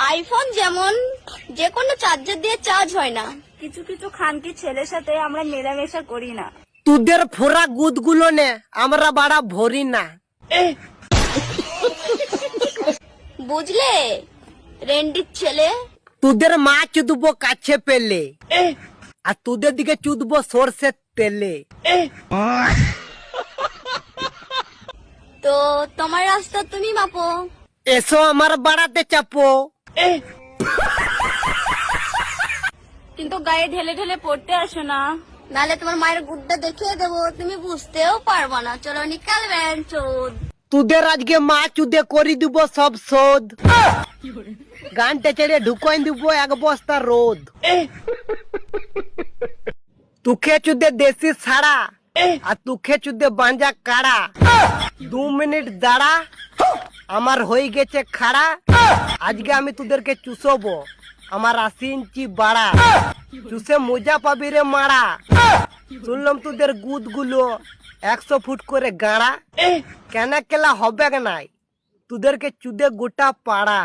IPhone যেমন যে কোনো চার্জার দিয়ে চার্জ হয় না, কিছু কিছু খানকি ছেলের সাথে আমরা মেলামেশা করি না। তোদের ফোরা গুদগুলো নে আমরা বাড়া ভরি না। বুঝলে রেন্ডির ছেলে? তোদের মা চুদবো কাছে পেলে, আর তোদের দিকে চুদবো সরষের তেলে। তো তোমার রাস্তা তুমি মাপো। এসো আমার বাড়াতে চাপো। কিন্তু গায়ে ঢেলে ঢেলে পড়তে আসো না, নালে তোমার মায়ের গুড্ডা দেখিয়ে দেবো, তুমি বুঝতেও পারবা না। চলো নিকাল ব্যান চোদ। তোদের আজকে মা চুদে করি দিব সব শোধ। গানটা ছেড়ে ঢুকাই দিব এক বস্তা রোদ। তুখে চুদে দেশি ছাড়া, আর তুখে চুদে বাঞ্জা কাড়া। 2 মিনিট দাঁড়া, আমার হয়ে গেছে খাড়া। আজকে আমি তোদেরকে চুষবো, আমার 80 ইঞ্চি বাড়া। চুষে মজা পাবি রে মারা। শুনলাম তোদের গুদ গুলো 100 ফুট করে গাড়া। কেন কেলা হবে নাই, তোদেরকে চুদে গোটা পাড়া।